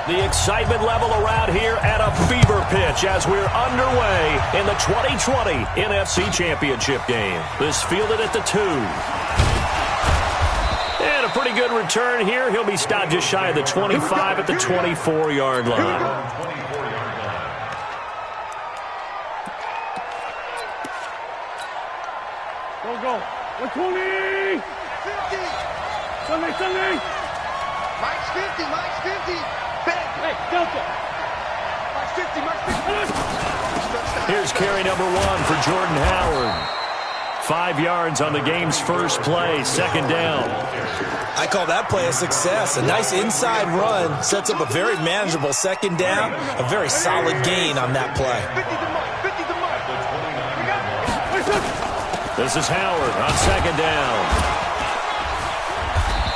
The excitement level around here at a fever pitch as we're underway in the 2020 NFC Championship game. This fielded at the 2. And a pretty good return here. He'll be stopped just shy of the 25 at the 24-yard line. Go. 120! 50! Sunday! Mike's 50! Hey, Delta! Mike's 50! Here's carry number 1 for Jordan Howard. 5 yards on the game's first play, second down. I call that play a success. A nice inside run sets up a very manageable second down. A very solid gain on that play. This is Howard on second down.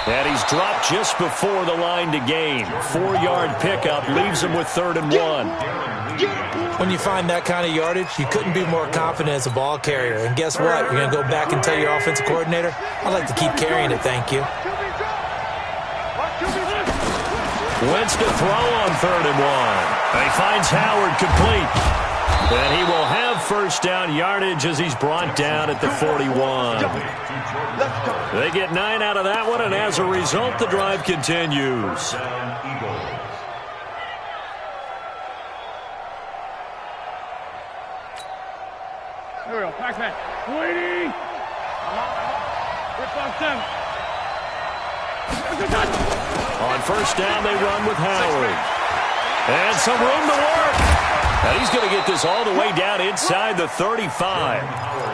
And he's dropped just before the line to gain. 4-yard pickup leaves him with 3rd and 1. When you find that kind of yardage, you couldn't be more confident as a ball carrier. And guess what? You're going to go back and tell your offensive coordinator, I'd like to keep carrying it, thank you. Wentz to throw on 3rd and 1. He finds Howard complete. And he will have first down yardage as he's brought down at the 41. They get 9 out of that one, and as a result, the drive continues. Here we go, back. Waiting! Rip on 7. On first down, they run with Howard. And some room to work. And he's going to get this all the way down inside the 35.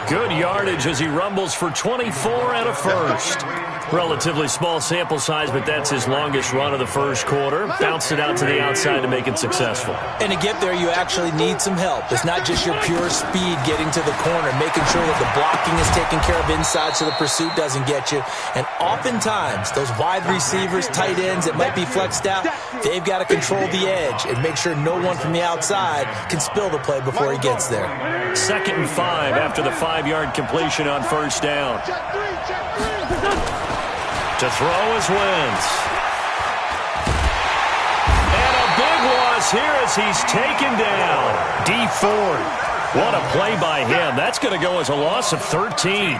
Good yardage as he rumbles for 24 and a first. Relatively small sample size, but that's his longest run of the first quarter. Bounced it out to the outside to make it successful. And to get there, you actually need some help. It's not just your pure speed getting to the corner, making sure that the blocking is taken care of inside so the pursuit doesn't get you. And oftentimes, those wide receivers, tight ends that might be flexed out, they've got to control the edge and make sure no one from the outside can spill the play before he gets there. 2nd and 5 after the 5-yard completion on first down. To throw is Wentz. And a big loss here as he's taken down. D Ford. What a play by him. That's going to go as a loss of 13.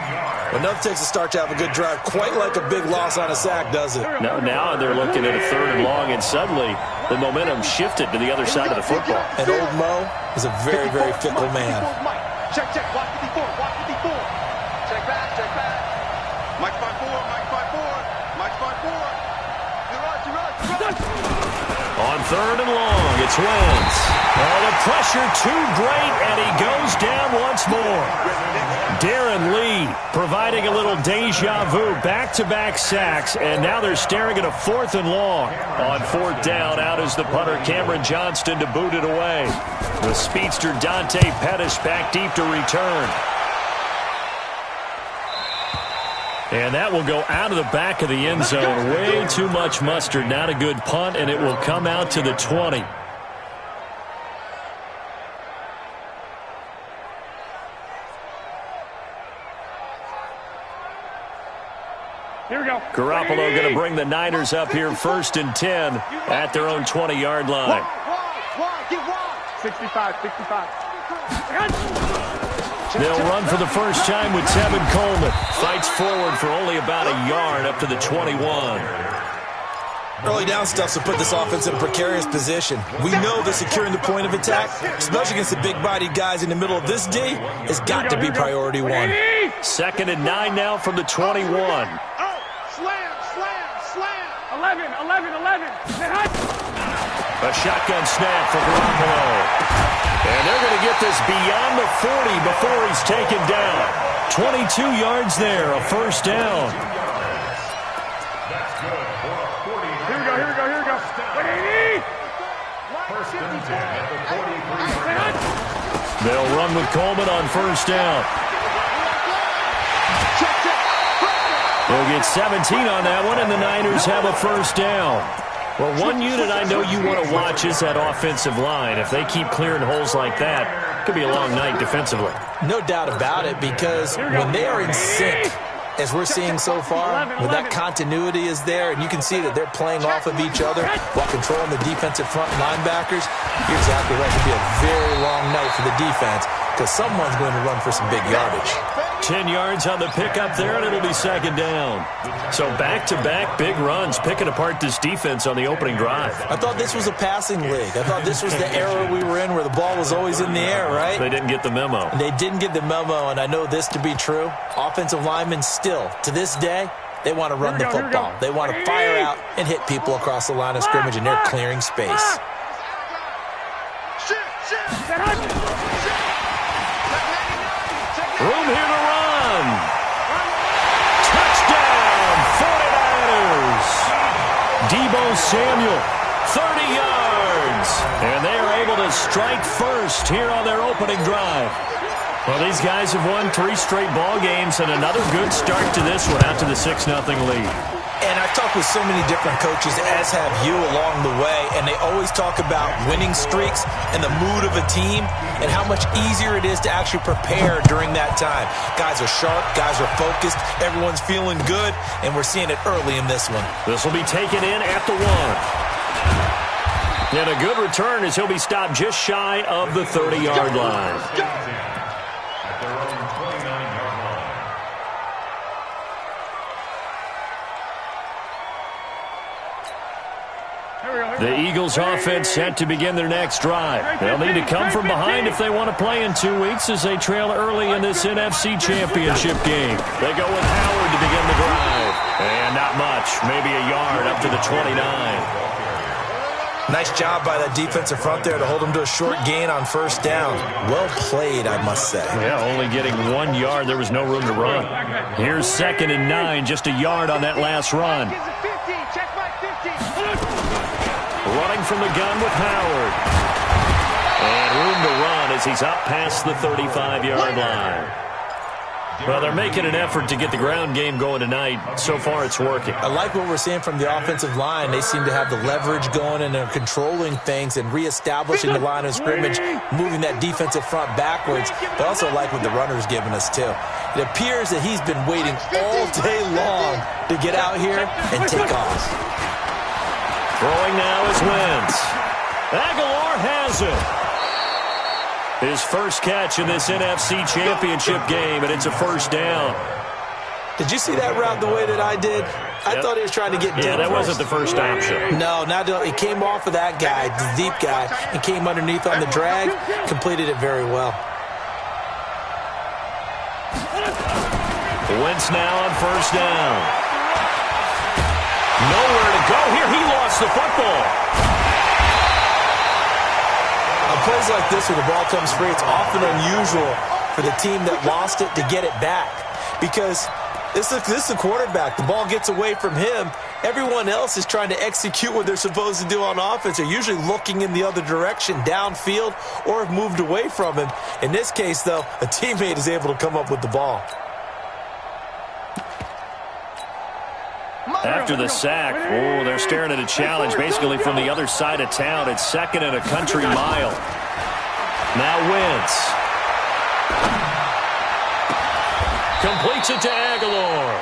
Enough takes a start to have a good drive. Quite like a big loss on a sack, does it? No, now they're looking at a 3rd and long, and suddenly the momentum shifted to the other side of the football. And old Mo is a very, very fickle man. Check, watch 54, watch 54. Check back. Mike 5-4. On 3rd and long, it's Wentz. Oh, the pressure too great, and he goes down once more. Darren Lee providing a little deja vu, back-to-back sacks, and now they're staring at a 4th and long. On 4th down, out is the punter, Cameron Johnston, to boot it away. The speedster Dante Pettis back deep to return. And that will go out of the back of the end zone. Way too much mustard. Not a good punt, and it will come out to the 20. Here we go. Garoppolo going to bring the Niners up here 1st and 10 at their own 20-yard line. 65. They'll run for the first time with Tevin Coleman. Fights forward for only about a yard up to the 21. Early down stuff to put this offense in a precarious position. We know that securing the point of attack, especially against the big-bodied guys in the middle of this D, has got to be priority 1. 2nd and 9 now from the 21. Slam. 11. A shotgun snap for Garoppolo. And they're going to get this beyond the 40 before he's taken down. 22 yards there, a first down. Here we go. They'll run with Coleman on first down. They'll get 17 on that one, and the Niners have a first down. Well, one unit I know you want to watch is that offensive line. If they keep clearing holes like that, it could be a long night defensively. No doubt about it, because when they are in sync, as we're seeing so far, where that continuity is there, and you can see that they're playing off of each other while controlling the defensive front linebackers, you're exactly right. It'll be a very long night for the defense because someone's going to run for some big yardage. 10 yards on the pickup there, and it'll be second down. So back-to-back big runs, picking apart this defense on the opening drive. I thought this was a passing league. I thought this was the era we were in where the ball was always in the air, right? They didn't get the memo. They didn't get the memo, and I know this to be true. Offensive linemen still, to this day, they want to run the football. They want to fire out and hit people across the line of scrimmage, and they're clearing space. Room here to run. Touchdown, 49ers. Deebo Samuel, 30 yards. And they are able to strike first here on their opening drive. Well, these guys have won 3 straight ball games, and another good start to this one out to the 6-0 lead. And I've talked with so many different coaches, as have you along the way, and they always talk about winning streaks and the mood of a team and how much easier it is to actually prepare during that time. Guys are sharp, guys are focused, everyone's feeling good, and we're seeing it early in this one. This will be taken in at the 1. And a good return as he'll be stopped just shy of the 30-yard line. The Eagles offense set to begin their next drive. They'll need to come from behind if they want to play in 2 weeks as they trail early in this NFC Championship game. They go with Howard to begin the drive. And not much, maybe a yard up to the 29. Nice job by that defensive front there to hold them to a short gain on first down. Well played, I must say. Yeah, only getting 1 yard. There was no room to run. Here's 2nd and 9, just a yard on that last run. Running from the gun with Howard. And room to run as he's up past the 35-yard line. Well, they're making an effort to get the ground game going tonight. So far, it's working. I like what we're seeing from the offensive line. They seem to have the leverage going, and they're controlling things and reestablishing the line of scrimmage, moving that defensive front backwards. But I also like what the runner's giving us, too. It appears that he's been waiting all day long to get out here and take off. Throwing now is Wentz. Aguilar has it. His first catch in this NFC Championship game, and it's a first down. Did you see that route the way that I did? I thought he was trying to get deep. Yeah, that wasn't the first option. No, he came off of that guy, the deep guy, and came underneath on the drag, completed it very well. Wentz now on first down. Nowhere to go here. He lost the football. On plays like this where the ball comes free, it's often unusual for the team that lost it to get it back. Because this is the quarterback. The ball gets away from him. Everyone else is trying to execute what they're supposed to do on offense. They're usually looking in the other direction, downfield, or have moved away from him. In this case, though, a teammate is able to come up with the ball. After the sack, they're staring at a challenge basically from the other side of town. It's 2nd and a country mile. Now Wentz. Completes it to Aguilar.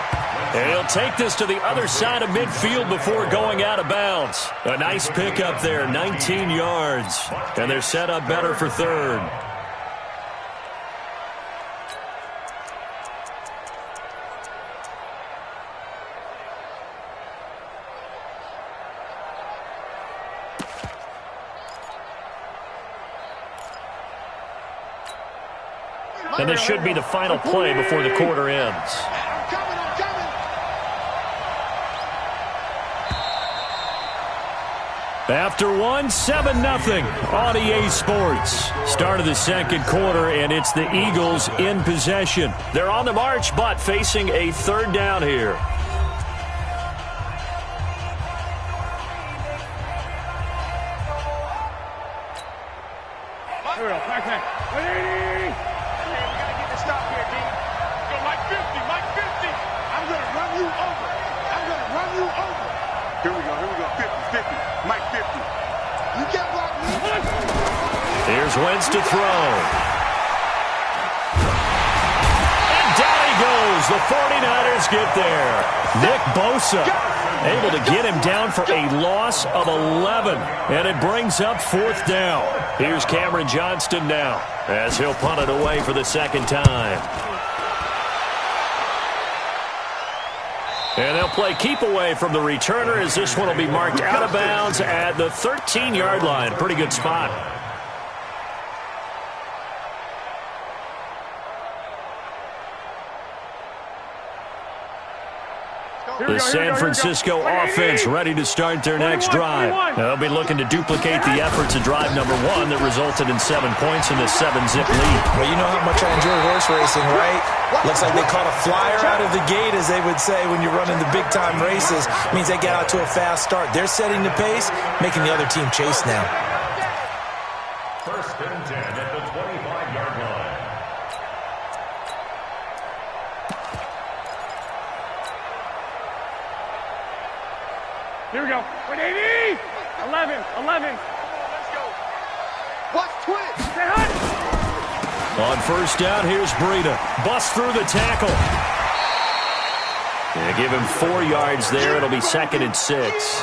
And he'll take this to the other side of midfield before going out of bounds. A nice pickup there, 19 yards. And they're set up better for 3rd. And this should be the final play before the quarter ends. After 7-0 on EA Sports. Start of the second quarter, and it's the Eagles in possession. They're on the march, but facing a 3rd down here. Here's Wentz to throw. And down he goes. The 49ers get there. Nick Bosa able to get him down for a loss of 11. And it brings up 4th down. Here's Cameron Johnston now as he'll punt it away for the 2nd time. And they'll play keep away from the returner as this one will be marked out of bounds at the 13-yard line. Pretty good spot. The San Francisco offense ready to start their next drive. They'll be looking to duplicate the efforts of drive number 1 that resulted in 7 points in the 7-zip lead. Well, you know how much I enjoy horse racing, right? Looks like they caught a flyer out of the gate, as they would say when you're running the big-time races. It means they get out to a fast start. They're setting the pace, making the other team chase now. 1st and 10 at the 25-yard line. Here we go. 180. 11. Let's go. Watch twitch. On 1st down, here's Breida. Bust through the tackle. Yeah, give him 4 yards there. It'll be 2nd and 6.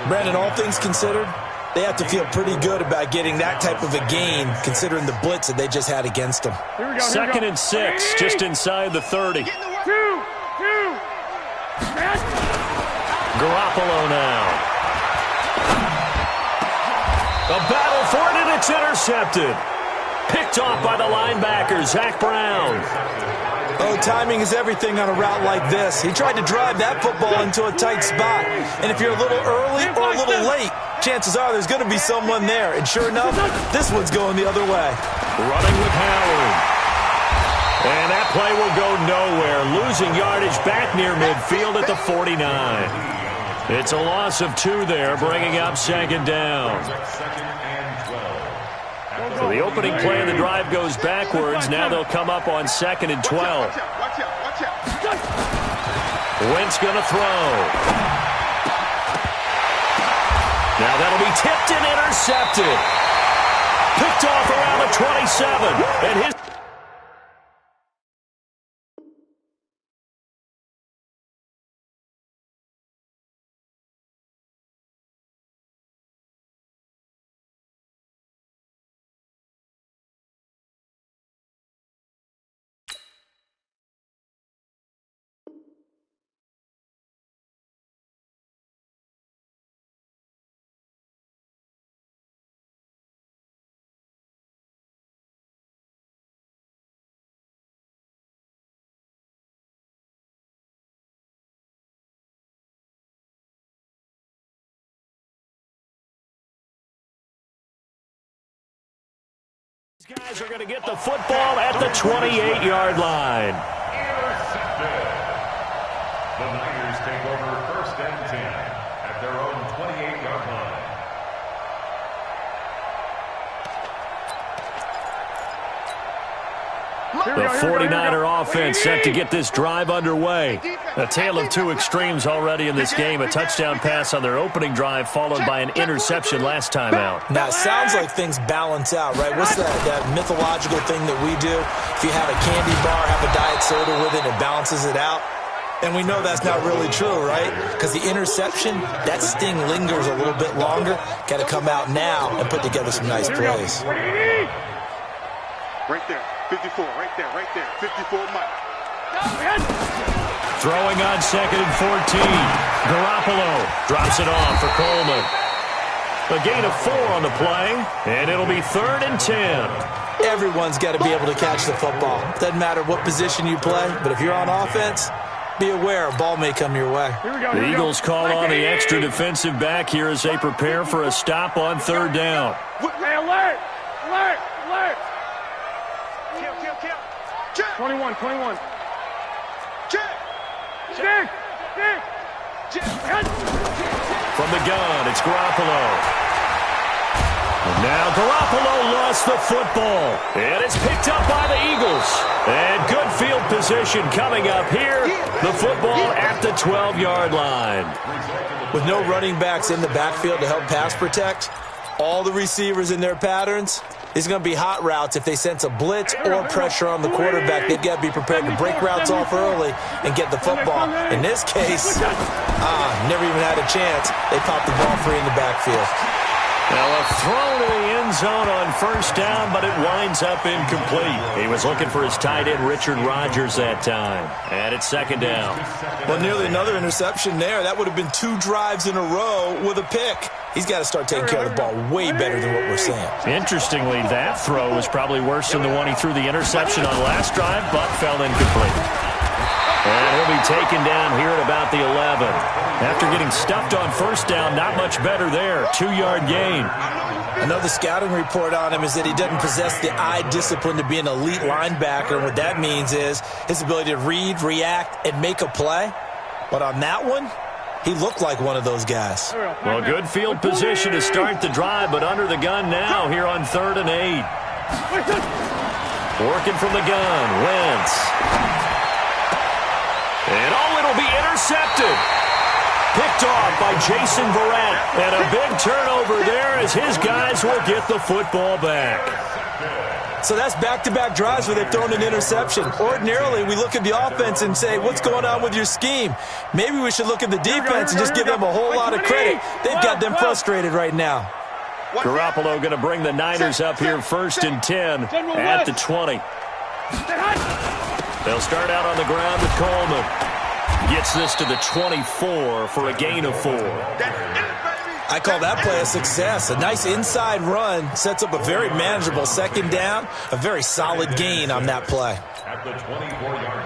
Brandon, all things considered, they have to feel pretty good about getting that type of a gain, considering the blitz that they just had against them. 2nd and 6, just inside the 30. Garoppolo now. A battle for it, and it's intercepted. Picked off by the linebacker, Zach Brown. Oh, timing is everything on a route like this. He tried to drive that football into a tight spot. And if you're a little early or a little late, chances are there's going to be someone there. And sure enough, this one's going the other way. Running with Howard. And that play will go nowhere. Losing yardage back near midfield at the 49. It's a loss of 2 there, bringing up 2nd down. So the opening play of the drive goes backwards. Now they'll come up on 2nd and 12. Wentz going to throw. Now that'll be tipped and intercepted. Picked off around the 27. And his... These guys are going to get the football at the 28-yard line. Intercepted. The Niners take over 1st and 10 at their own 28-yard line. The 49er offense set to get this drive underway. A tale of 2 extremes already in this game. A touchdown pass on their opening drive followed by an interception last time out. Now, it sounds like things balance out, right? What's that mythological thing that we do? If you have a candy bar, have a diet soda with it, it balances it out. And we know that's not really true, right? Because the interception, that sting lingers a little bit longer. Got to come out now and put together some nice plays. Right there. 54, right there. 54, Mike. Throwing on 2nd and 14. Garoppolo drops it off for Coleman. A gain of 4 on the play, and it'll be 3rd and 10. Everyone's got to be able to catch the football. Doesn't matter what position you play, but if you're on offense, be aware a ball may come your way. The Eagles call on the extra defensive back here as they prepare for a stop on 3rd down. Hey, alert! 21. Check. From the gun, it's Garoppolo. And now Garoppolo lost the football. And it's picked up by the Eagles. And good field position coming up here. The football at the 12-yard line. With no running backs in the backfield to help pass protect, all the receivers in their patterns, These are going to be hot routes. If they sense a blitz or pressure on the quarterback, they've got to be prepared to break routes off early and get the football. In this case, never even had a chance. They popped the ball free in the backfield. Now a throw to the end zone on first down, but it winds up incomplete. He was looking for his tight end, Richard Rodgers, that time. And it's second down. Well, nearly another interception there. That would have been 2 drives in a row with a pick. He's got to start taking care of the ball way better than what we're seeing. Interestingly, that throw was probably worse than the one he threw the interception on last drive, but fell incomplete. And he'll be taken down here at about the 11. After getting stuffed on first down, not much better there. 2-yard gain. Another scouting report on him is that he doesn't possess the eye discipline to be an elite linebacker. And what that means is his ability to read, react, and make a play. But on that one, he looked like one of those guys. Well, good field position to start the drive, but under the gun now here on 3rd and 8. Working from the gun, Wentz. And it'll be intercepted. Picked off by Jason Verrett. And a big turnover there as his guys will get the football back. So that's back-to-back drives where they've thrown an interception. Ordinarily, we look at the offense and say, what's going on with your scheme? Maybe we should look at the defense and just give them a whole lot of credit. They've got them frustrated right now. Garoppolo going to bring the Niners up here 1st and 10 at the 20. They'll start out on the ground with Coleman. Gets this to the 24 for a gain of 4. I call that play a success. A nice inside run sets up a very manageable second down. A very solid gain on that play. At the 24-yard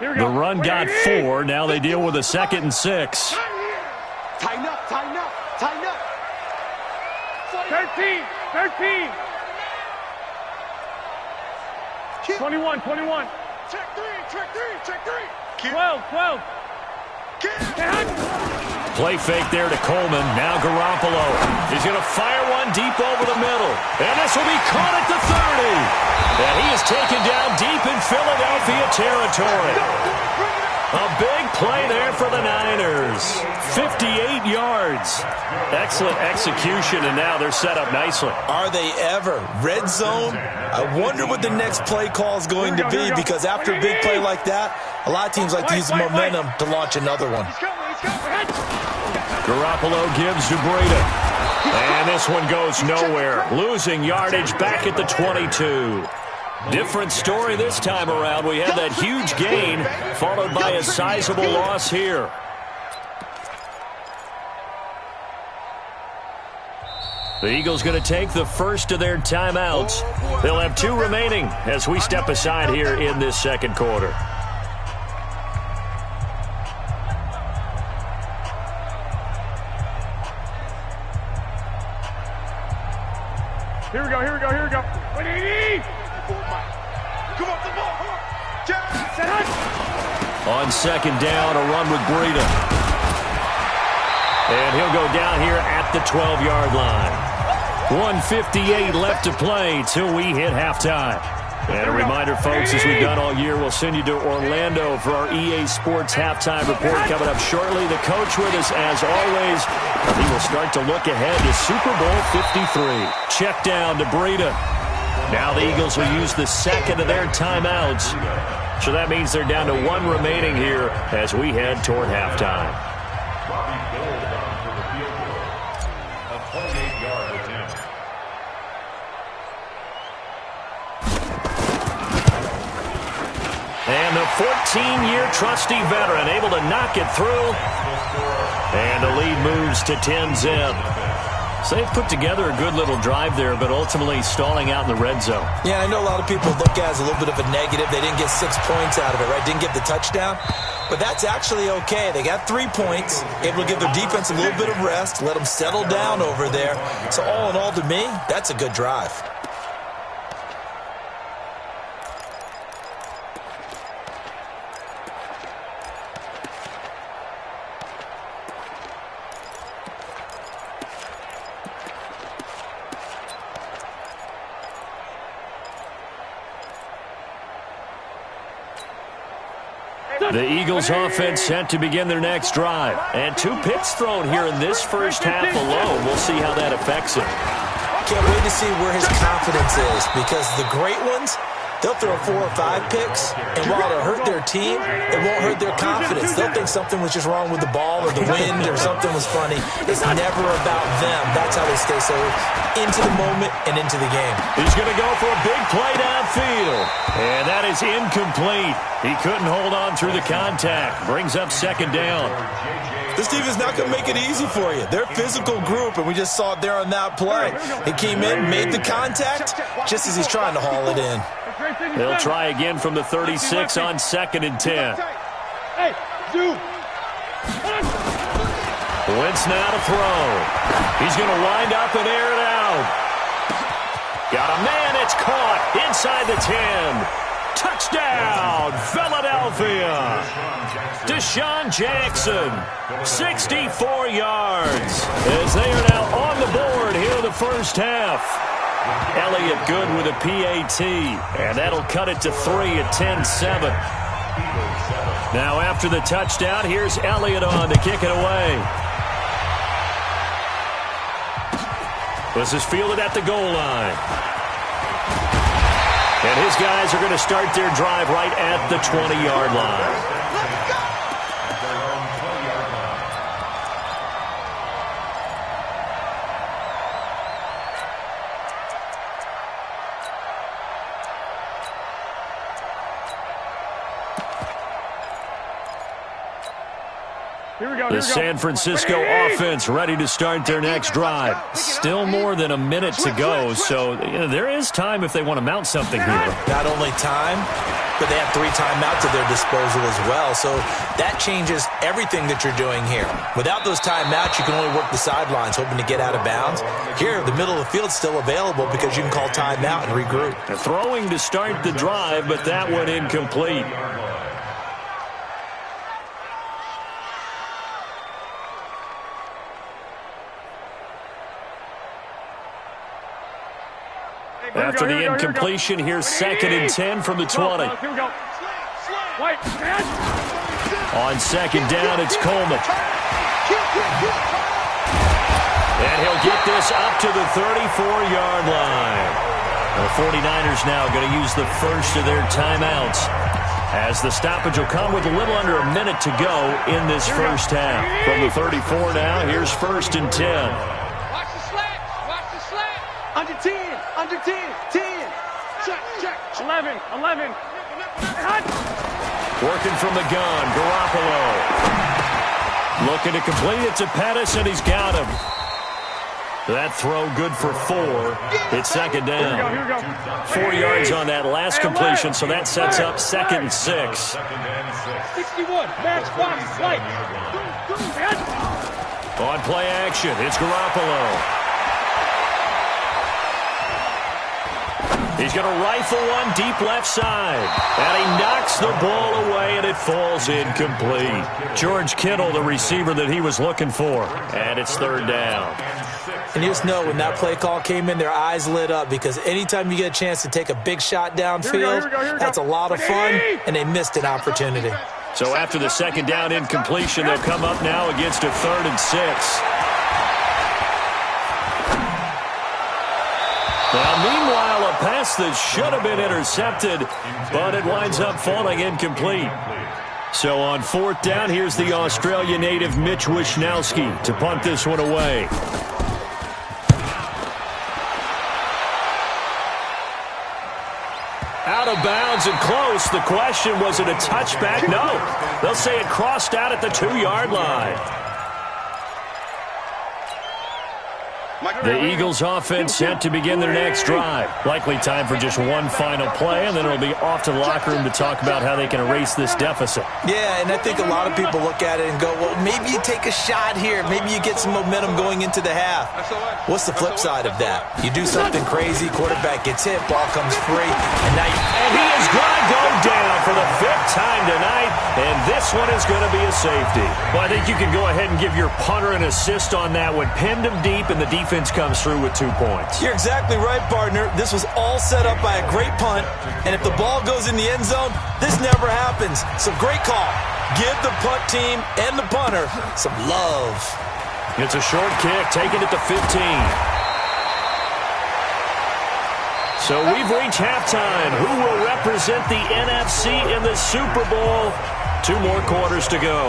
line. The run got 4. Now they deal with a 2nd and 6. Tighten up, tighten up, tighten up. 13. 21. Check three. 12. Play fake there to Coleman. Now Garoppolo. He's going to fire one deep over the middle. And this will be caught at the 30. And he is taken down deep in Philadelphia territory. A big play there for the Niners. 58 yards. Excellent execution, and now they're set up nicely. Are they ever? Red zone? I wonder what the next play call is going to be, because after a big play like that, a lot of teams like to use the momentum to launch another one. Garoppolo gives to Breida. And this one goes nowhere. Losing yardage back at the 22. Different story this time around. We had that huge gain followed by a sizable loss here. The Eagles going to take the first of their timeouts. They'll have 2 remaining as we step aside here in this second quarter. Here we go. 180. Come on, the ball. On second down, a run with Breida. And he'll go down here at the 12-yard line. 1:58 left to play till we hit halftime. And a reminder, folks, as we've done all year, we'll send you to Orlando for our EA Sports halftime report coming up shortly. The coach with us, as always. He will start to look ahead to Super Bowl 53. Check down to Breida. Now the Eagles will use the second of their timeouts. So that means they're down to 1 remaining here as we head toward halftime. A 28-yard attempt. And the 14-year trusty veteran able to knock it through. And the lead moves to 10-zip. So they've put together a good little drive there, but ultimately stalling out in the red zone. Yeah, I know a lot of people look at it as a little bit of a negative. They didn't get 6 points out of it, right? Didn't get the touchdown. But that's actually okay. They got 3 points, able to give their defense a little bit of rest, let them settle down over there. So all in all, to me, that's a good drive. The Eagles offense set to begin their next drive. And 2 picks thrown here in this first half alone. We'll see how that affects him. Can't wait to see where his confidence is, because the great ones, they'll throw 4 or 5 picks, and while it'll hurt their team, it won't hurt their confidence. They'll think something was just wrong with the ball or the wind or something was funny. It's never about them. That's how they stay so into the moment and into the game. He's going to go for a big play downfield, and that is incomplete. He couldn't hold on through the contact. Brings up second down. This team is not going to make it easy for you. They're a physical group, and we just saw it there on that play. He came in, made the contact, just as he's trying to haul it in. They'll try again from the 36 on 2nd and 10. Wentz now to throw. He's going to wind up and air it out. Got a man, it's caught inside the 10. Touchdown, Philadelphia. Deshaun Jackson, 64 yards, as they are now on the board here in the first half. Elliott good with a PAT, and that'll cut it to 3 at 10-7. Now after the touchdown, here's Elliott on to kick it away. This is fielded at the goal line. And his guys are going to start their drive right at the 20-yard line. The San Francisco offense ready to start their next drive. Still more than a minute to go, so there is time if they want to mount something here. Not only time, but they have 3 timeouts at their disposal as well, so that changes everything that you're doing here. Without those timeouts, you can only work the sidelines, hoping to get out of bounds. Here, the middle of the field's still available because you can call timeout and regroup. Throwing to start the drive, but that one incomplete. After the incompletion, here's 2nd and 10 from the 20. On 2nd down, it's Coleman. And he'll get this up to the 34-yard line. The 49ers now going to use the first of their timeouts, as the stoppage will come with a little under a minute to go in this first half. From the 34 now, here's 1st and 10. Watch the slack. Watch the slack. Under 10. Under 10. 10. Check. 11. Working from the gun, Garoppolo. Looking to complete it to Pettis, and he's got him. That throw good for 4. It's 2nd down. Here we go. 4 yards on that last completion, so that sets up 2nd and 6. 61. Match box. Light. On play action, it's Garoppolo. He's going to rifle one deep left side. And he knocks the ball away, and it falls incomplete. George Kittle, the receiver that he was looking for. And it's 3rd down. And you just know when that play call came in, their eyes lit up, because anytime you get a chance to take a big shot downfield, that's a lot of fun, and they missed an opportunity. So after the 2nd down incompletion, they'll come up now against a 3rd and 6. Now, meanwhile, a pass that should have been intercepted, but it winds up falling incomplete. So on 4th down, here's the Australia native Mitch Wishnowski to punt this one away. Out of bounds and close. The question, was it a touchback? No. They'll say it crossed out at the 2-yard line. The Eagles offense set to begin their next drive. Likely time for just one final play, and then it'll be off to the locker room to talk about how they can erase this deficit. Yeah, and I think a lot of people look at it and go, well, maybe you take a shot here. Maybe you get some momentum going into the half. What's the flip side of that? You do something crazy, quarterback gets hit, ball comes free, and now and he is going to go down for the 5th time tonight, and this one is going to be a safety. Well, I think you can go ahead and give your punter an assist on that one. Pinned him deep, and the defense defense comes through with 2 points. You're exactly right, partner. This was all set up by a great punt, and if the ball goes in the end zone, this never happens. So great call. Give the punt team and the punter some love. It's a short kick, taking it to 15. So we've reached halftime. Who will represent the NFC in the Super Bowl? 2 more quarters to go.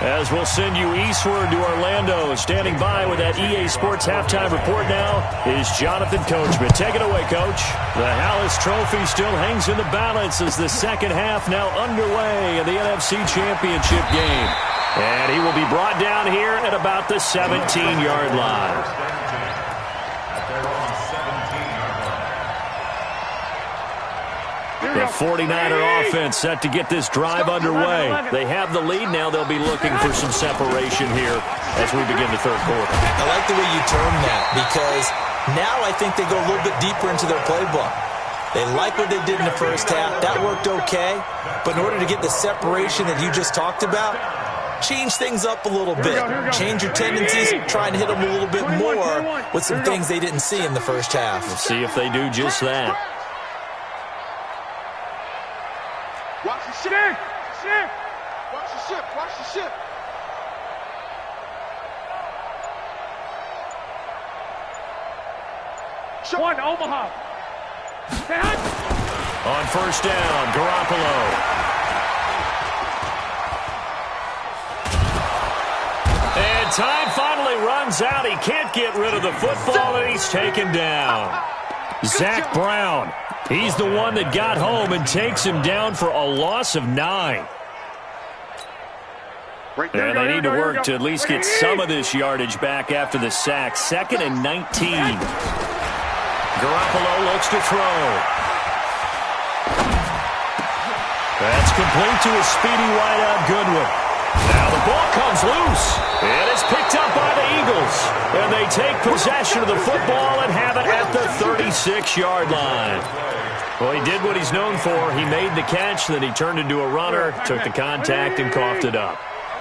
As we'll send you eastward to Orlando. Standing by with that EA Sports halftime report now is Jonathan Coachman. Take it away, Coach. The Hallis Trophy still hangs in the balance as the second half now underway in the NFC Championship game. And he will be brought down here at about the 17-yard line. The 49er offense set to get this drive underway. They have the lead. Now they'll be looking for some separation here as we begin the third quarter. I like the way you term that because now I think they go a little bit deeper into their playbook. They like what they did in the first half. That worked okay. But in order to get the separation that you just talked about, change things up a little bit. Change your tendencies. Try and hit them a little bit more with some things they didn't see in the first half. Let's see if they do just that. Watch the ship. Watch the ship. Watch the ship. One, Omaha. On first down, Garoppolo. And time finally runs out. He can't get rid of the football, and he's taken down. Zach Brown. He's the one that got home and takes him down for a loss of 9. And they need to work to at least get some of this yardage back after the sack. 2nd and 19. Garoppolo looks to throw. That's complete to a speedy wideout Goodwin. Now the ball comes loose. It is picked up by the Eagles. And they take possession of the football and have it at the 36-yard line. Well, he did what he's known for. He made the catch, then he turned into a runner, took the contact, and coughed it up.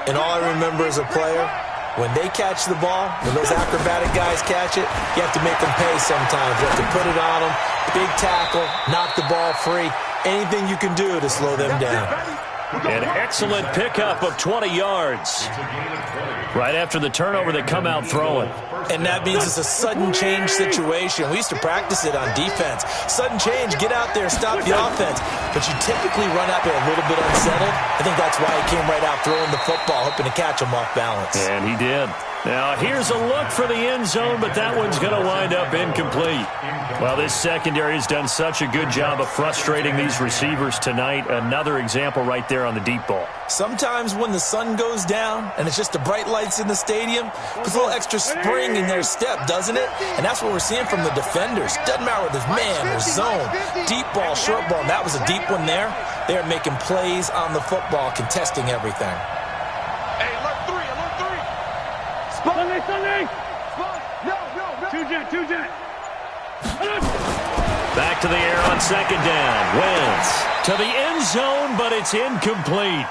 And all I remember as a player, when they catch the ball, when those acrobatic guys catch it, you have to make them pay sometimes. You have to put it on them, big tackle, knock the ball free, anything you can do to slow them down. An excellent pickup of 20 yards. Right after the turnover, they come out throwing. And that means it's a sudden change situation. We used to practice it on defense. Sudden change, get out there, stop the offense. But you typically run out there a little bit unsettled. I think that's why he came right out throwing the football, hoping to catch him off balance. And he did. Now, here's a look for the end zone, but that one's going to wind up incomplete. Well, this secondary has done such a good job of frustrating these receivers tonight. Another example right there on the deep ball. Sometimes when the sun goes down and it's just the bright lights in the stadium, puts a little extra spring in their step, doesn't it? And that's what we're seeing from the defenders. Doesn't matter whether there's man or zone, deep ball, short ball. And that was a deep one there. They're making plays on the football, contesting everything. Hey, alert 3, alert 3. Sunday. No. Two jet. Back to the air on second down. Wentz to the end zone, but it's incomplete.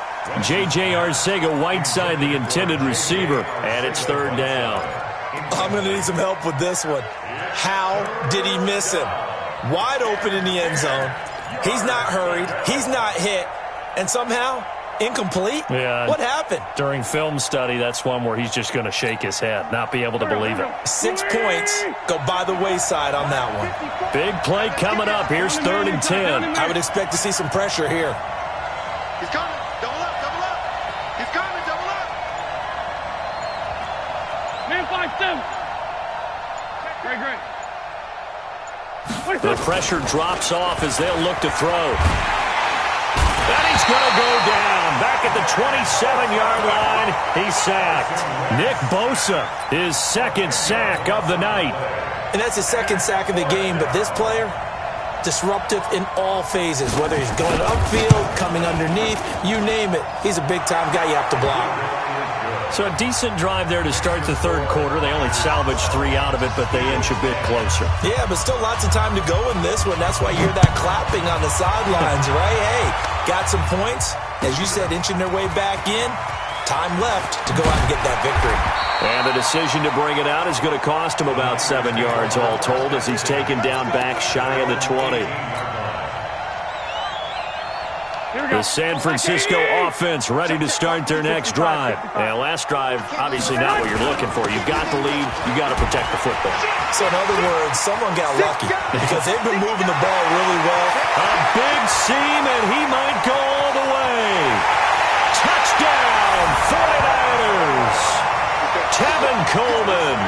J.J. Arcega-Whiteside, the intended receiver, and it's third down. I'm going to need some help with this one. How did he miss him? Wide open in the end zone. He's not hurried. He's not hit. And somehow, incomplete? Yeah. What happened? During film study, that's one where he's just going to shake his head, not be able to believe it. 6 points go by the wayside on that one. Big play coming up. Here's 3rd and 10. I would expect to see some pressure here. He's coming. Double up. He's coming. Double up. Man 5-7. Great. The pressure drops off as they'll look to throw. And he's going to go down. Back at the 27-yard line, he's sacked. Nick Bosa, his 2nd sack of the night. And that's the 2nd sack of the game, but this player, disruptive in all phases, whether he's going upfield, coming underneath, you name it. He's a big-time guy you have to block. So a decent drive there to start the third quarter. They only salvaged 3 out of it, but they inch a bit closer. Yeah, but still lots of time to go in this one. That's why you hear that clapping on the sidelines, right? Hey, got some points. As you said, inching their way back in. Time left to go out and get that victory. And the decision to bring it out is going to cost him about 7 yards all told as he's taken down back shy of the 20. The San Francisco offense ready to start their next drive. And last drive, obviously not what you're looking for. You've got the lead. You've got to protect the football. So in other words, someone got lucky because they've been moving the ball really well. A big seam, and he might go all the way. Touchdown, 49ers. Tevin Coleman,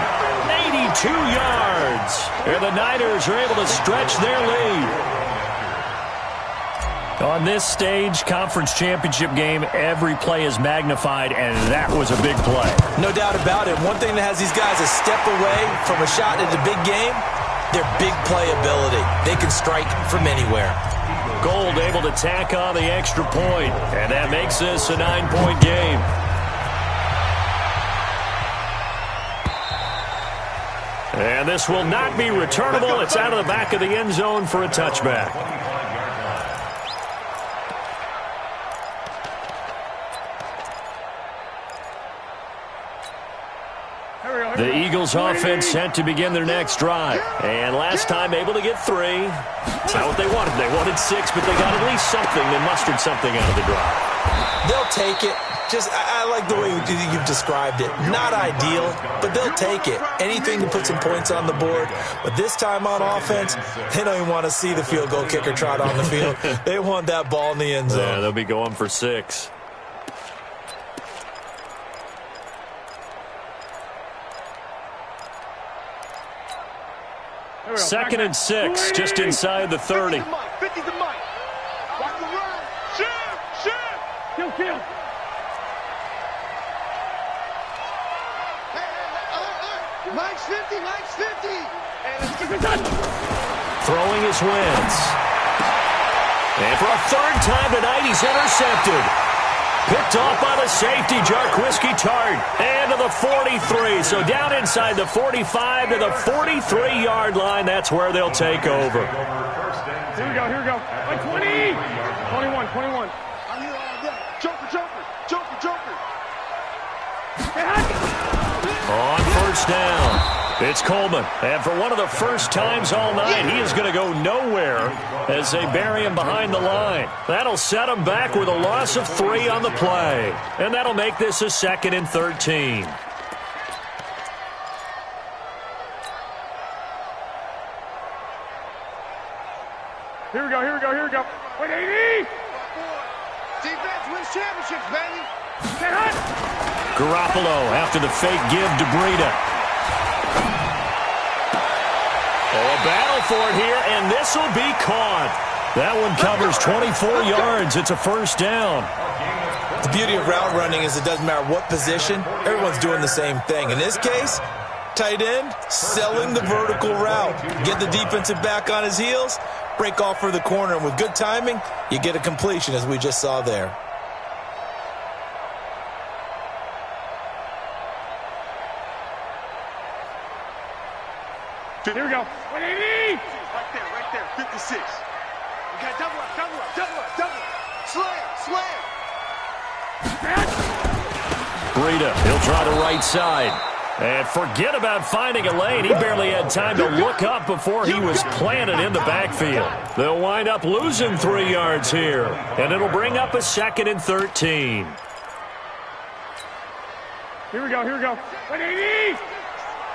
82 yards. And the Niners are able to stretch their lead. On this stage, conference championship game, every play is magnified, and that was a big play. No doubt about it. One thing that has these guys a step away from a shot at a big game, their big play ability. They can strike from anywhere. Gold able to tack on the extra point, and that makes this a 9-point game. And this will not be returnable. It's out of the back of the end zone for a touchback. The Eagles offense set to begin their next drive. And last time able to get 3. It's not what they wanted. They wanted 6, but they got at least something. They mustered something out of the drive. They'll take it. I like the way you've described it. Not ideal, but they'll take it. Anything to put some points on the board. But this time on offense, they don't even want to see the field goal kicker trot on the field. They want that ball in the end zone. Yeah, they'll be going for 6. Second and 6, just inside the 30. 50 to Mike. Watch the run. Shoot. Kill. Hey. Mike's 50. And let's get it done. Throwing his Wentz. And for a third time tonight, he's intercepted. Picked off by the safety, Jarquiski Tart. And to the 43. So down inside the 45 to the 43-yard line. That's where they'll take over. Here we go. Like 20. 21. I'm here all day. Joker. On first down, it's Coleman. And for one of the first times all night, he is going to go nowhere as they bury him behind the line. That'll set him back with a loss of 3 on the play. And that'll make this a 2nd and 13. Here we go. Wait, 80. Defense wins championships, baby. Get hot. Garoppolo after the fake give to Breida. A battle for it here, and this will be caught. That one covers 24 yards. It's a first down. The beauty of route running is it doesn't matter what position. Everyone's doing the same thing. In this case, tight end, selling the vertical route. Get the defensive back on his heels, break off for the corner, and with good timing, you get a completion as we just saw there. Here we go. 180. Right there. 56. We got double up. Slam. Breida, he'll try the right side. And forget about finding a lane. He barely had time to look up before he was planted in the backfield. They'll wind up losing 3 yards here. And it'll bring up a 2nd and 13. Here we go. 180.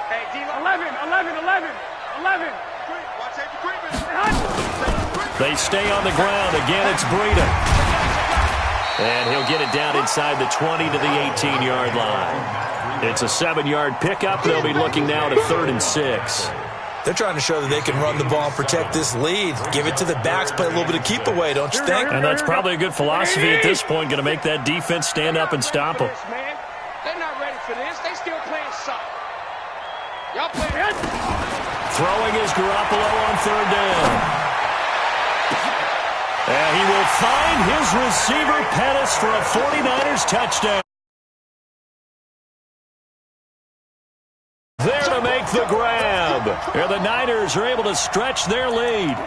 Hey, D-line. 11. Watch safety Greenman. They stay on the ground. Again, it's Breida. And he'll get it down inside the 20 to the 18-yard line. It's a 7-yard pickup. They'll be looking now to 3rd and 6. They're trying to show that they can run the ball and protect this lead. Give it to the backs, play a little bit of keep away, don't you think? And that's probably a good philosophy at this point, going to make that defense stand up and stop them. They're not ready for this. They still playing soft. Y'all play it. Throwing is Garoppolo on 3rd down. And he will find his receiver, Pettis, for a 49ers touchdown. There to make the grab. And the Niners are able to stretch their lead.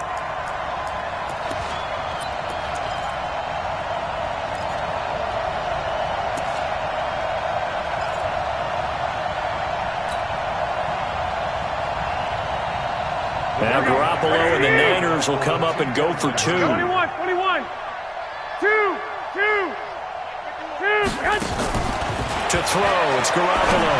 Now Garoppolo and the Niners will come up and go for 2. 21. 2. To throw, it's Garoppolo.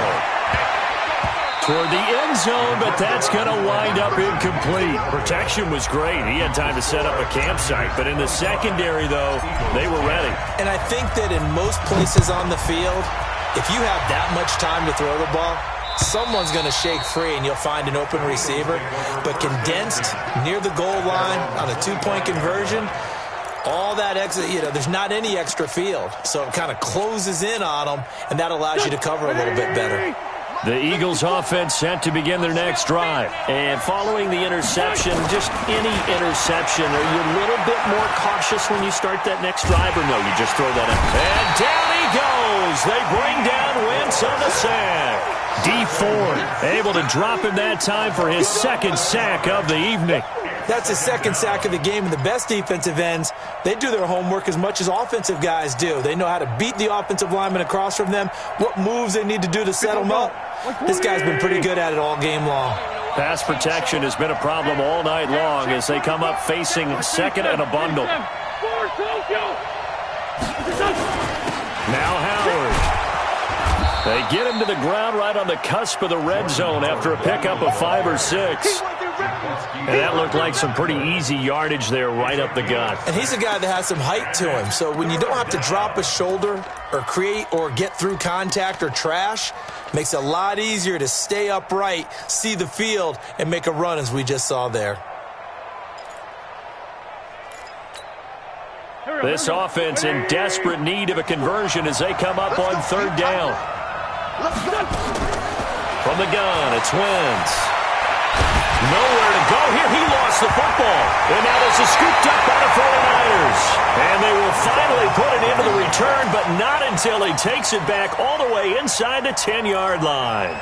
Toward the end zone, but that's going to wind up incomplete. Protection was great. He had time to set up a campsite. But in the secondary, though, they were ready. And I think that in most places on the field, if you have that much time to throw the ball, someone's going to shake free and you'll find an open receiver. But condensed near the goal line on a 2-point conversion, all that extra, there's not any extra field. So it kind of closes in on them, and that allows you to cover a little bit better. The Eagles offense set to begin their next drive. And following the interception, just any interception, are you a little bit more cautious when you start that next drive, or no, you just throw that out? And down he goes. They bring down Wentz on the sack. D Ford able to drop him that time for his second sack of the evening. That's his second sack of the game, and the best defensive ends, they do their homework as much as offensive guys do. They know how to beat the offensive lineman across from them, what moves they need to do to set them up. This guy's been pretty good at it all game long. Pass protection has been a problem all night long as they come up facing second and a bundle. Now Howard. They get him to the ground right on the cusp of the red zone after a pickup of 5 or 6. And that looked like some pretty easy yardage there right up the gut. And he's a guy that has some height to him. So when you don't have to drop a shoulder or create or get through contact or trash, makes it a lot easier to stay upright, see the field, and make a run as we just saw there. This offense in desperate need of a conversion as they come up on 3rd down. From the gun, it's Wentz. Nowhere to go here. He lost the football. And now this is scooped up by the 49ers. And they will finally put it into the return, but not until he takes it back all the way inside the 10-yard line.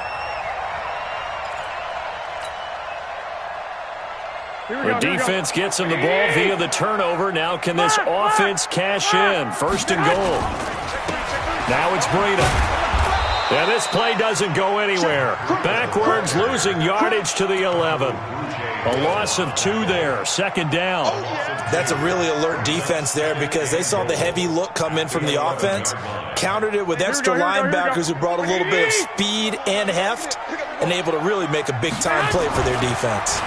The defense gets him the ball via the turnover. Now can this offense cash in? 1st and goal. Now it's Breida. And this play doesn't go anywhere. Backwards, losing yardage to the 11. A loss of 2 there. 2nd down. That's a really alert defense there because they saw the heavy look come in from the offense, countered it with extra linebackers who brought a little bit of speed and heft, and able to really make a big-time play for their defense.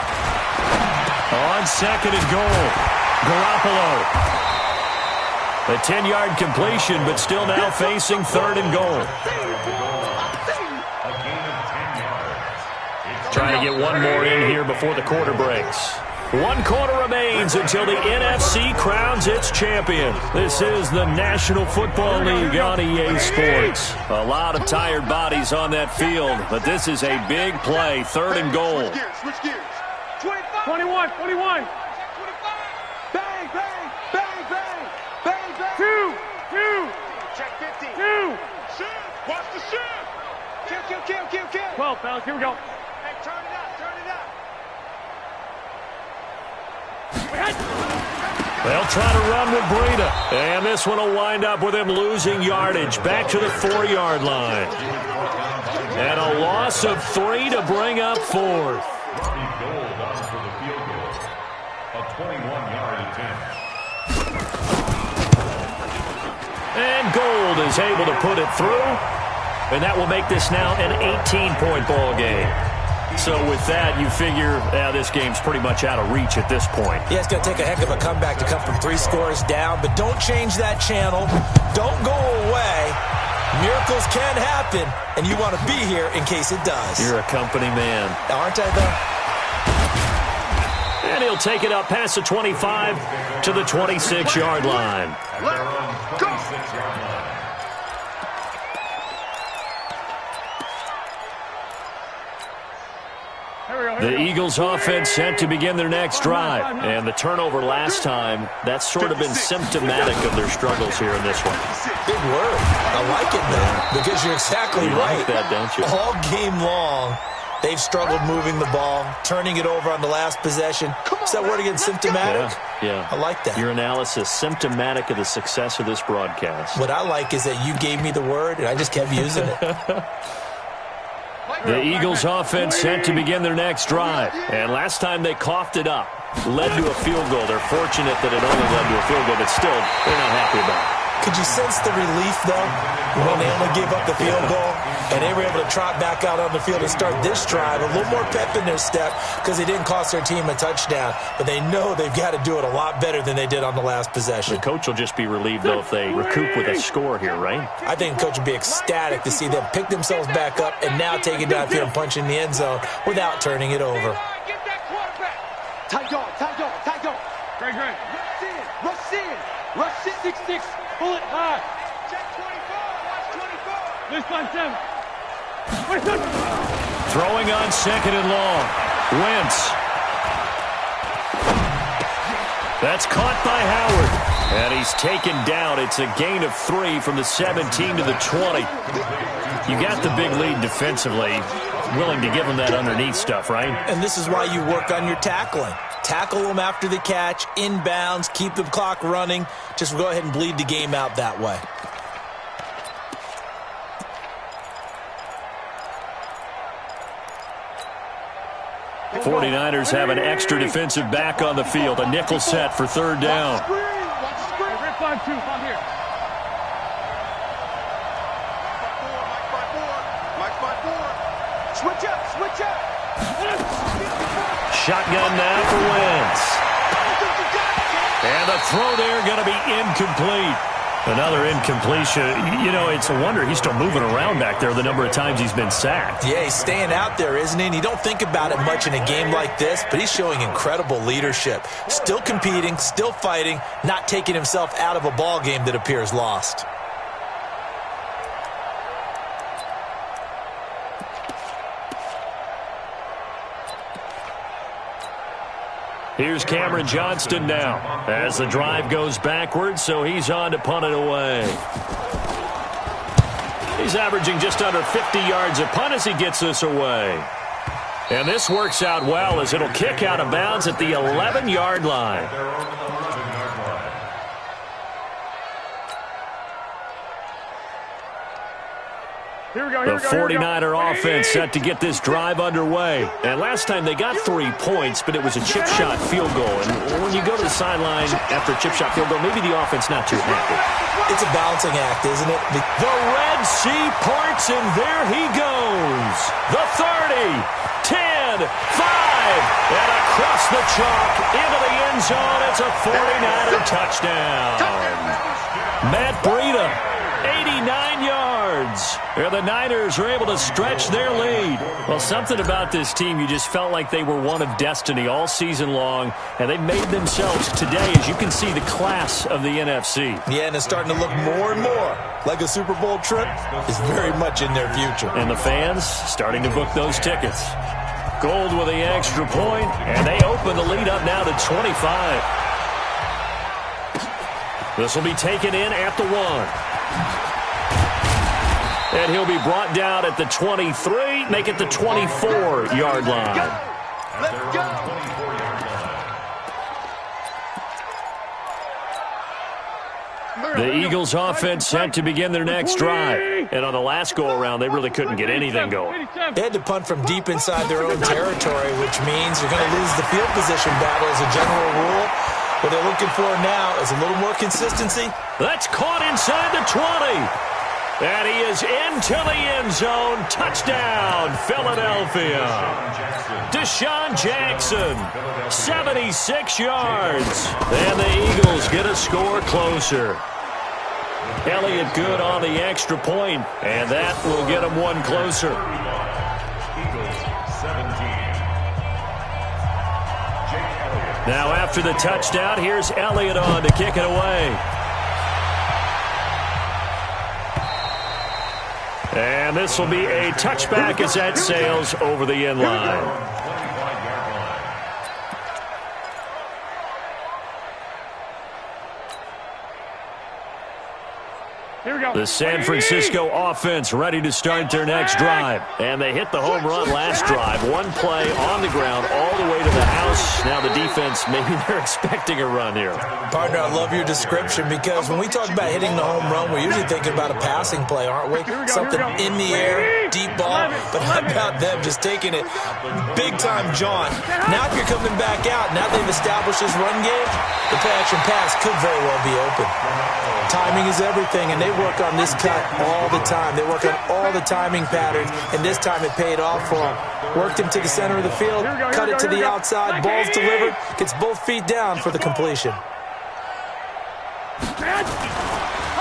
On 2nd and goal, Garoppolo. A 10-yard completion, but still now facing 3rd and goal. Trying to get one more in here before the quarter breaks. 1 quarter remains until the NFC crowns its champion. This is the National Football League on EA Sports. A lot of tired bodies on that field, but this is a big play. 3rd and goal. Switch gears. 21. Bang, bang, bang, bang, bang, bang. 2. Check 15. 2. Shoot. Watch the shoot. Kill. 12, fellas. Here we go. Hey, turn it up. They'll try to run with Breida. And this one will wind up with him losing yardage back to the 4-yard line. And a loss of 3 to bring up 4th. And Gold is able to put it through. And that will make this now an 18-point ball game. So with that, you figure this game's pretty much out of reach at this point. Yeah, it's going to take a heck of a comeback to come from 3 scores down. But don't change that channel. Don't go away. Miracles can happen, and you want to be here in case it does. You're a company man. Aren't I, though? And he'll take it up past the 25 to the 26-yard line. Let's go. The Eagles offense set to begin their next drive. And the turnover last time, that's sort of been symptomatic of their struggles here in this one. Big word. I like it, though, because you're exactly right. Like that, don't you? All game long, they've struggled moving the ball, turning it over on the last possession. Is that word again, symptomatic? Yeah. I like that. Your analysis, symptomatic of the success of this broadcast. What I like is that you gave me the word, and I just kept using it. The Eagles offense set to begin their next drive. And last time they coughed it up, led to a field goal. They're fortunate that it only led to a field goal, but still, they're not happy about it. Could you sense the relief, though, when they only gave up the field goal and they were able to trot back out on the field and start this drive? A little more pep in their step because they didn't cost their team a touchdown, but they know they've got to do it a lot better than they did on the last possession. The coach will just be relieved, though, if they recoup with a score here, right? I think the coach would be ecstatic to see them pick themselves back up and now take it downfield and punch in the end zone without turning it over. Get that quarterback. Tight yard, tight yard, tight yard. Great. Rush in. Rush in. 6-6. Pull it high. Check 24. Watch 24. This one, 7. Throwing on second and long. Wentz. That's caught by Howard. And he's taken down. It's a gain of 3 from the 17 to the 20. You got the big lead defensively. Willing to give them that underneath stuff, right? And this is why you work on your tackling. Tackle them after the catch, inbounds, keep the clock running. Just go ahead and bleed the game out that way. The 49ers have an extra defensive back on the field. A nickel set for third down. Rip 5-2. Come here. Switch up. Shotgun now for Wentz. And the throw there going to be incomplete. Another incompletion. You know, it's a wonder he's still moving around back there the number of times he's been sacked. Yeah, he's staying out there, isn't he? And you don't think about it much in a game like this, but he's showing incredible leadership. Still competing, still fighting, not taking himself out of a ball game that appears lost. Here's Cameron Johnston now as the drive goes backwards, so he's on to punt it away. He's averaging just under 50 yards a punt as he gets this away. And this works out well as it'll kick out of bounds at the 11-yard line. Here we go. The 49er offense set to get this drive underway. And last time they got 3 points, but it was a chip shot field goal. And when you go to the sideline after a chip shot field goal, maybe the offense not too happy. It's a balancing act, isn't it? The Red Sea parts, and there he goes. The 30, 10, 5, and across the chalk into the end zone. It's a 49er touchdown. Matt Breida, 89 yards. And the Niners are able to stretch their lead. Well, something about this team, you just felt like they were one of destiny all season long, and they made themselves today, as you can see, the class of the NFC. Yeah, and it's starting to look more and more like a Super Bowl trip is very much in their future. And the fans starting to book those tickets. Gold with the extra point, and they open the lead up now to 25. This will be taken in at the 1. And he'll be brought down at the 23, make it the 24-yard line. Let's go. The Eagles offense set to begin their next drive. And on the last go-around, they really couldn't get anything going. They had to punt from deep inside their own territory, which means you're going to lose the field position battle as a general rule. What they're looking for now is a little more consistency. That's caught inside the 20. And he is into the end zone. Touchdown, Philadelphia. Deshaun Jackson, 76 yards. And the Eagles get a score closer. Elliott good on the extra point, and that will get him one closer. Eagles 17. Now after the touchdown, here's Elliott on to kick it away. And this will be a touchback as that sails over the end line. Here we go. The San Francisco offense ready to start their next drive. And they hit the home run last drive. One play on the ground all the way to the house. Now the defense, maybe they're expecting a run here. Partner, I love your description because when we talk about hitting the home run, we're usually thinking about a passing play, aren't we? Something in the air, deep ball. But How about them just taking it big-time jaunt? Now if you're coming back out, now they've established this run game, the play-action pass could very well be open. Timing is everything, and they work on this cut all the time. They work on all the timing patterns, and this time it paid off for them. Worked him to the center of the field, cut it to the outside, ball's delivered, gets both feet down for the completion.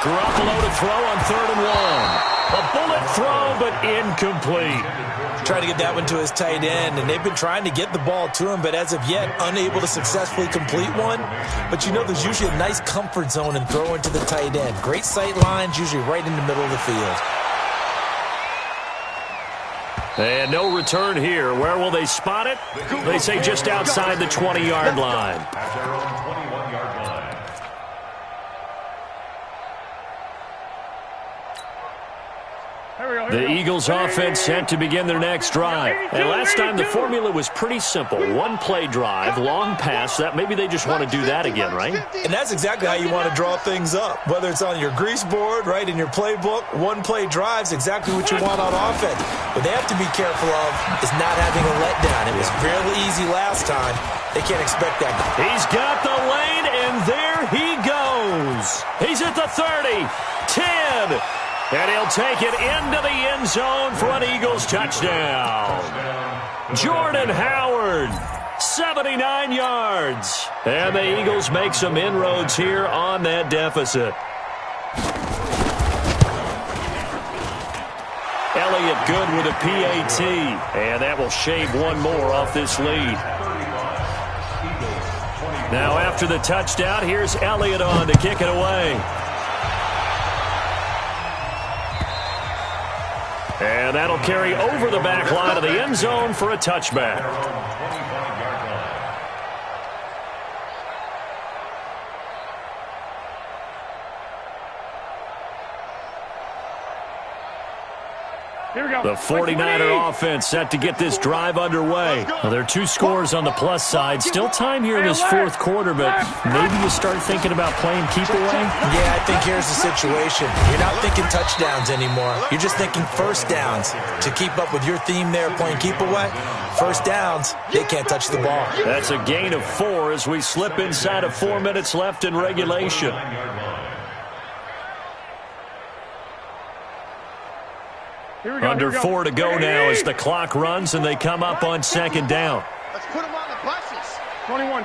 Garoppolo to throw on 3rd and 1. A bullet throw, but incomplete. Trying to get that one to his tight end, and they've been trying to get the ball to him, but as of yet, unable to successfully complete one. But you know there's usually a nice comfort zone in throwing to the tight end. Great sight lines, usually right in the middle of the field. And no return here. Where will they spot it? They say just outside the 20-yard line. At their own 21-yard line. The Eagles offense set to begin their next drive. And last time the formula was pretty simple. One play drive, long pass. That maybe they just want to do that again, right? And that's exactly how you want to draw things up. Whether it's on your grease board, right, in your playbook, one play drive's exactly what you want on offense. What they have to be careful of is not having a letdown. It was fairly easy last time. They can't expect that. He's got the lane, and there he goes. He's at the 30, 10. And he'll take it into the end zone for an Eagles touchdown. Jordan Howard, 79 yards. And the Eagles make some inroads here on that deficit. Elliott good with a PAT. And that will shave one more off this lead. Now after the touchdown, here's Elliott on to kick it away. And that'll carry over the back line of the end zone for a touchback. Here we go. The 49er offense set to get this drive underway. Well, there are 2 scores on the plus side. Still time here in this 4th quarter, but maybe you start thinking about playing keep away? Yeah, I think here's the situation. You're not thinking touchdowns anymore. You're just thinking first downs. To keep up with your theme there, playing keep away, first downs, they can't touch the ball. That's a gain of 4 as we slip inside of 4 minutes left in regulation. Under 4 to go now as the clock runs and they come up on 2nd down. Let's put them on the buses. 21.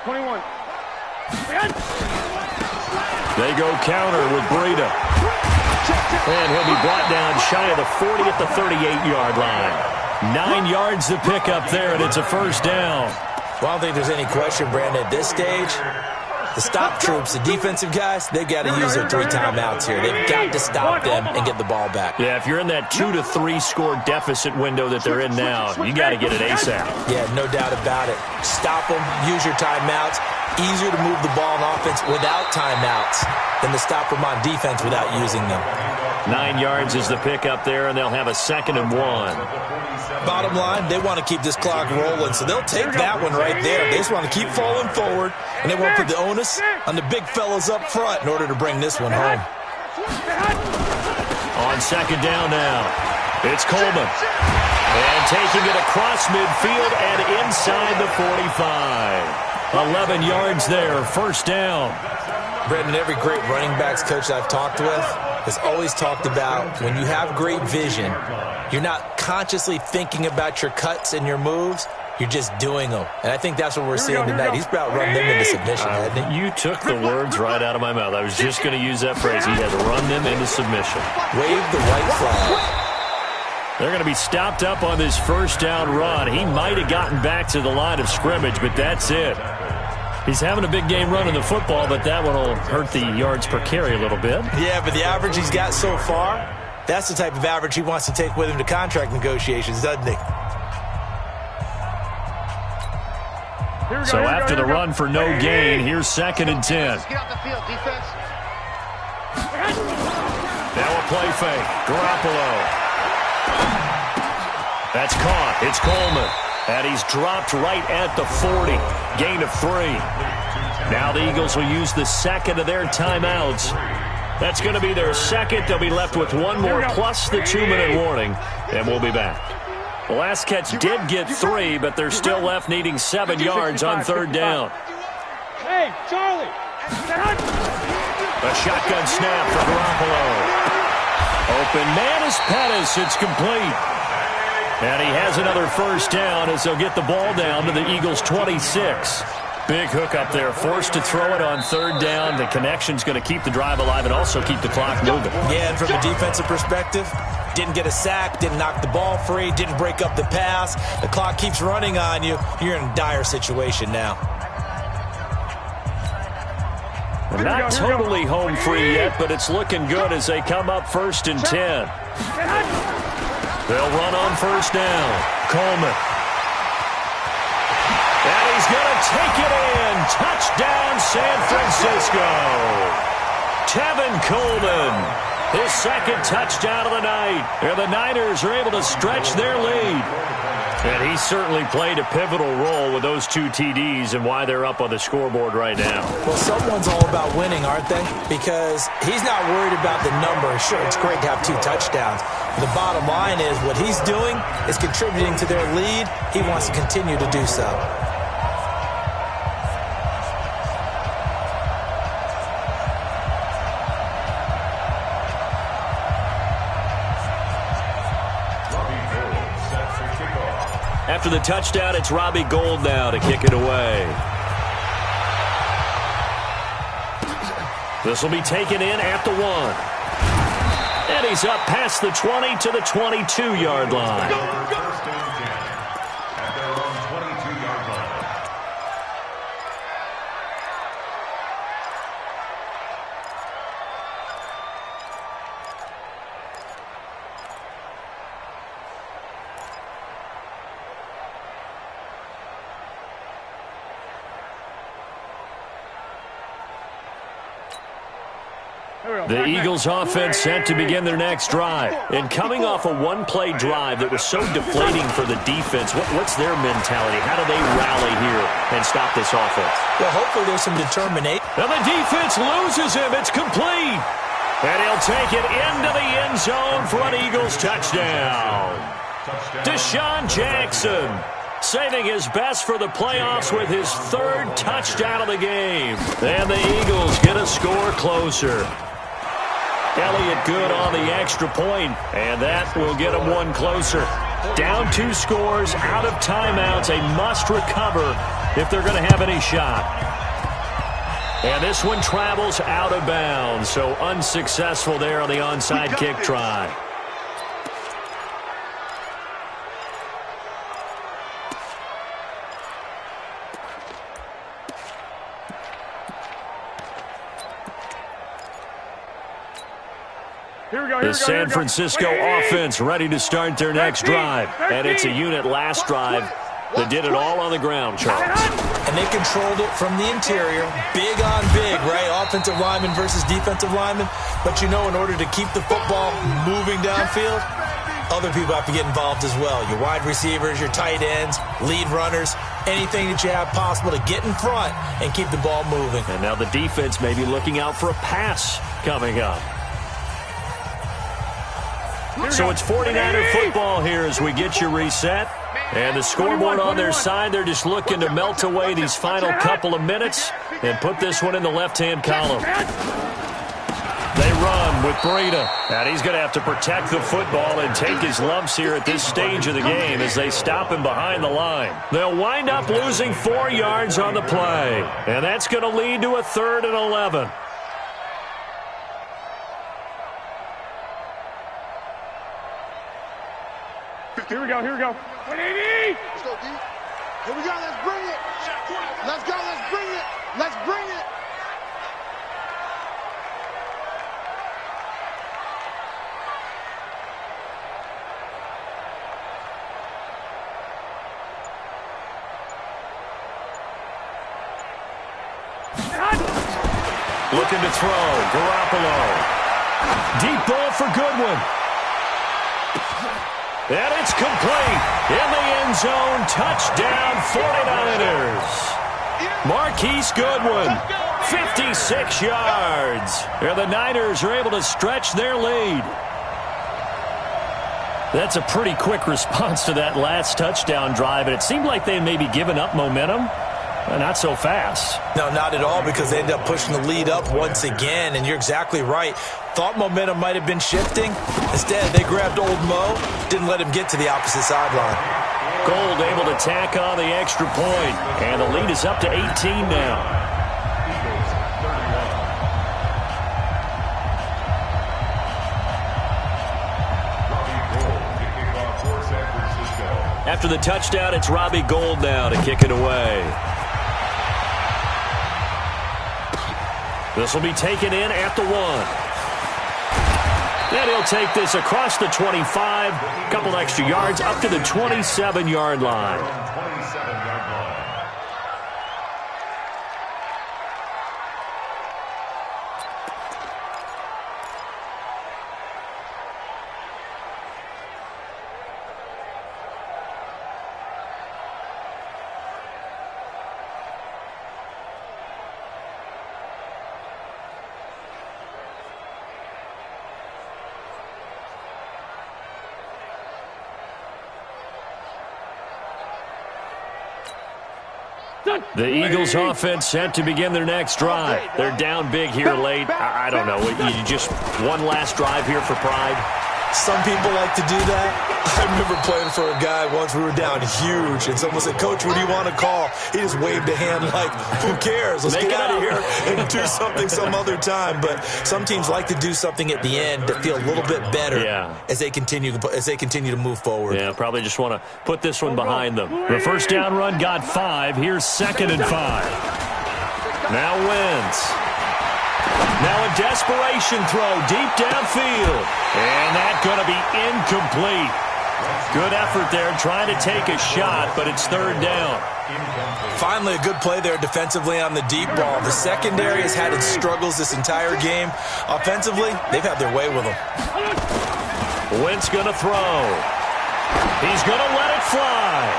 They go counter with Breida. And he'll be brought down shy of the 40 at the 38-yard line. 9 yards to pick up there, and it's a first down. Well, I don't think there's any question, Brandon, at this stage. The stop troops, the defensive guys, they've got to use their 3 timeouts here. They've got to stop them and get the ball back. Yeah, if you're in that 2 to 3 score deficit window that they're in now, you got to get it ASAP. Yeah, no doubt about it. Stop them, use your timeouts. Easier to move the ball on offense without timeouts than to stop them on defense without using them. 9 yards is the pickup there, and they'll have a 2nd and 1. Bottom line, they want to keep this clock rolling, so they'll take that one right there. They just want to keep falling forward, and they want to put the onus on the big fellas up front in order to bring this one home. On 2nd down now, it's Coleman. And taking it across midfield and inside the 45. 11 yards there, first down. Brendan, every great running backs coach I've talked with has always talked about when you have great vision, you're not consciously thinking about your cuts and your moves. You're just doing them. And I think that's what we're seeing tonight. He's about running them into submission, hasn't he? You took the words right out of my mouth. I was just going to use that phrase. He had to run them into submission. Wave the white flag. They're going to be stopped up on this first down run. He might have gotten back to the line of scrimmage, but that's it. He's having a big game running the football, but that one will hurt the yards per carry a little bit. Yeah, but the average he's got so far, that's the type of average he wants to take with him to contract negotiations, doesn't he? So after the run for no gain, here's 2nd and 10. Get out the field, defense. Now a play fake. Garoppolo. That's caught. It's Coleman. And he's dropped right at the 40. Gain of 3. Now the Eagles will use the 2nd of their timeouts. That's going to be their 2nd. They'll be left with one more plus the 2-minute warning. And we'll be back. The last catch did get 3, but they're still left needing 7 yards on 3rd down. Hey, Charlie. A shotgun snap for Garoppolo. Open man is Pettis. It's complete. And he has another 1st down as they'll get the ball down to the Eagles' 26. Big hook up there. Forced to throw it on 3rd down. The connection's going to keep the drive alive and also keep the clock moving. Yeah, and from a defensive perspective, didn't get a sack, didn't knock the ball free, didn't break up the pass. The clock keeps running on you. You're in a dire situation now. Not totally home free yet, but it's looking good as they come up 1st and 10. They'll run on 1st down. Coleman. And he's going to take it in. Touchdown, San Francisco. Tevin Coleman, his 2nd touchdown of the night. And the Niners are able to stretch their lead. And he certainly played a pivotal role with those 2 TDs and why they're up on the scoreboard right now. Well, someone's all about winning, aren't they? Because he's not worried about the number. Sure, it's great to have 2 touchdowns. The bottom line is what he's doing is contributing to their lead. He wants to continue to do so. After the touchdown, it's Robbie Gould now to kick it away. This will be taken in at the 1. And he's up past the 20 to the 22-yard line. First and 10 at their own 22-yard line. The Eagles offense set to begin their next drive. And coming off a 1-play drive that was so deflating for the defense, what's their mentality? How do they rally here and stop this offense? Well, hopefully there's some determination. And the defense loses him. It's complete. And he'll take it into the end zone for an Eagles touchdown. Deshaun Jackson saving his best for the playoffs with his 3rd touchdown of the game. And the Eagles get a score closer. Elliott good on the extra point, and that will get them 1 closer. Down 2 scores, out of timeouts, a must recover if they're going to have any shot. And this one travels out of bounds, so unsuccessful there on the onside kick try. The San Francisco offense ready to start their next drive. And it's a unit last drive that did it all on the ground, Charles. And they controlled it from the interior. Big on big, right? Offensive lineman versus defensive lineman. But you know, in order to keep the football moving downfield, other people have to get involved as well. Your wide receivers, your tight ends, lead runners, anything that you have possible to get in front and keep the ball moving. And now the defense may be looking out for a pass coming up. So it's 49er football here as we get you reset. And the scoreboard on their side, they're just looking to melt away these final couple of minutes and put this one in the left-hand column. They run with Breida. And he's going to have to protect the football and take his lumps here at this stage of the game as they stop him behind the line. They'll wind up losing 4 yards on the play. And that's going to lead to a 3rd and 11. Here we go, here we go. 180! Let's go, D. Here we go, let's bring it. Let's go, let's bring it. Let's bring it. Looking to throw, Garoppolo. Deep ball for Goodwin. And it's complete. In the end zone, touchdown 49ers. Marquise Goodwin, 56 yards. And the Niners are able to stretch their lead. That's a pretty quick response to that last touchdown drive, and it seemed like they may be giving up momentum. Not so fast. No, not at all, because they end up pushing the lead up once again, and you're exactly right. Thought momentum might have been shifting. Instead, they grabbed old Mo, didn't let him get to the opposite sideline. Gold able to tack on the extra point, and the lead is up to 18 now. Eagles 31. Robbie Gould to kick off for San Francisco. After the touchdown, it's Robbie Gould now to kick it away. This will be taken in at the 1. And he'll take this across the 25, a couple extra yards up to the 27-yard line. 27-yard line. The Eagles offense set to begin their next drive. They're down big here late. I don't know. You just one last drive here for pride? Some people like to do that. I remember playing for a guy once. We were down huge, and someone said, "Coach, what do you want to call?" He just waved a hand like, "Who cares? Let's get out of here and do something some other time." But some teams like to do something at the end to feel a little bit better as they continue to move forward. Yeah, probably just want to put this one behind them. The first down run got 5. Here's 2nd and 5. Now Wentz. Now a desperation throw deep downfield. And that's going to be incomplete. Good effort there trying to take a shot, but it's 3rd down. Finally, a good play there defensively on the deep ball. The secondary has had its struggles this entire game. Offensively, they've had their way with them. Wentz going to throw. He's going to let it fly.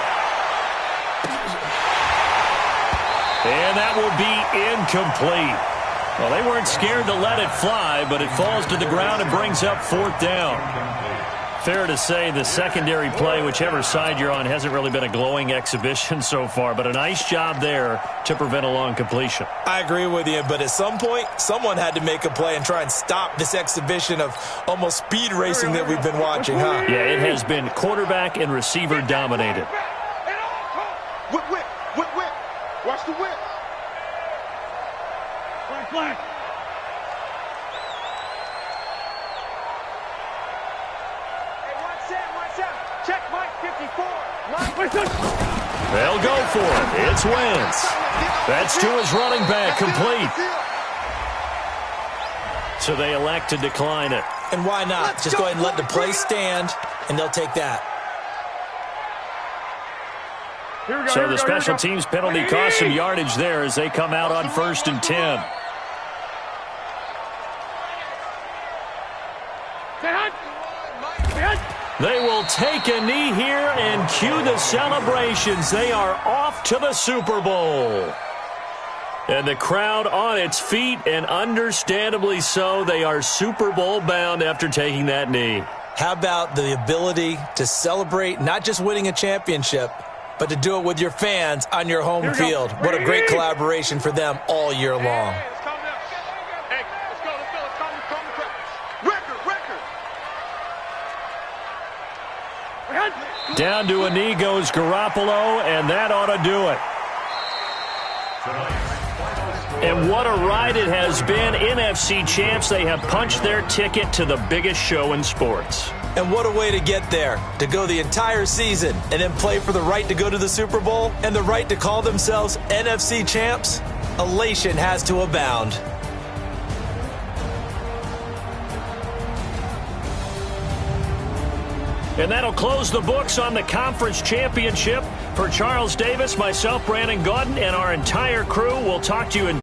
And that will be incomplete. Well, they weren't scared to let it fly, but it falls to the ground and brings up 4th down. Fair to say the secondary play, whichever side you're on, hasn't really been a glowing exhibition so far, but a nice job there to prevent a long completion. I agree with you, but at some point, someone had to make a play and try and stop this exhibition of almost speed racing that we've been watching, huh? Yeah, it has been quarterback and receiver dominated. Whip, whip, whip, whip. Watch the whip. Flag. Watch out. Check Mike 54. They'll go for it. It's Wentz. That's to his running back, complete. So they elect to decline it. And why not? Just go ahead and let the play stand, and they'll take that. So the special teams penalty cost some yardage there as they come out on 1st and 10. They will take a knee here and cue the celebrations. They are off to the Super Bowl. And the crowd on its feet, and understandably so. They are Super Bowl bound after taking that knee. How about the ability to celebrate not just winning a championship, but to do it with your fans on your home field? What a great collaboration for them all year long. Down to a knee goes Garoppolo, and that ought to do it. And what a ride it has been. NFC champs, they have punched their ticket to the biggest show in sports. And what a way to get there, to go the entire season and then play for the right to go to the Super Bowl and the right to call themselves NFC champs. Elation has to abound. And that'll close the books on the conference championship. For Charles Davis, myself, Brandon Gaudin, and our entire crew, we'll talk to you in